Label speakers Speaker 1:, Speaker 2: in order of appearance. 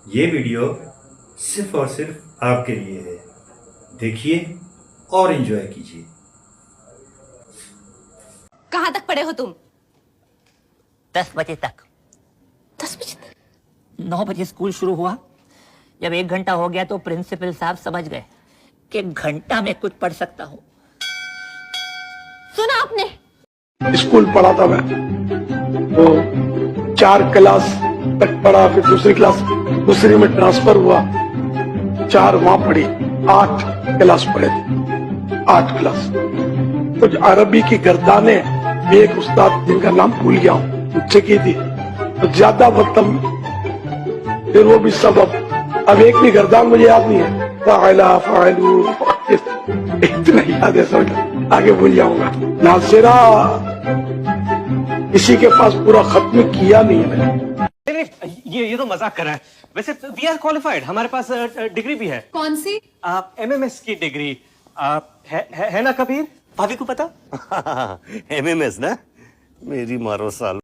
Speaker 1: یہ ویڈیو صرف اور صرف آپ کے لیے ہے. دیکھیے اور انجوائے کیجیے.
Speaker 2: کہاں تک پڑھے ہو تم؟
Speaker 3: 10 بجے تک.
Speaker 2: 10 بجے تک؟
Speaker 3: 9 بجے اسکول شروع ہوا. جب 1 گھنٹہ ہو گیا تو پرنسپل صاحب سمجھ گئے کہ گھنٹہ میں کچھ پڑھ سکتا ہوں.
Speaker 2: سنا آپ نے؟
Speaker 4: اسکول پڑھا تھا میں تو 4 کلاس تک پڑھا, پھر دوسری میں ٹرانسفر ہوا, 4 وہاں پڑھی, 8 کلاس پڑھے تھے, 8 کلاس. تو عربی کی گردانیں ایک استاد جن کا نام بھول گیا ہوں مجھ سے کی تھی, تو زیادہ وقت پھر وہ بھی سبب. اب ایک بھی گردان مجھے یاد نہیں ہے, فاعلہ فاعلو اتنا یاد ہے, سمجھ آگے بھول جاؤں گا. ناصرہ کسی کے پاس پورا ختم کیا نہیں ہے میں نے.
Speaker 5: یہ تو مذاق کر رہا ہے. ویسے وی آر کوالیفائڈ, ہمارے پاس ڈگری بھی ہے.
Speaker 2: کون سی؟
Speaker 5: MMS کی ڈگری ہے نا کبیر؟ بھابھی کو پتا؟
Speaker 6: MMS نا, میری مارو سال.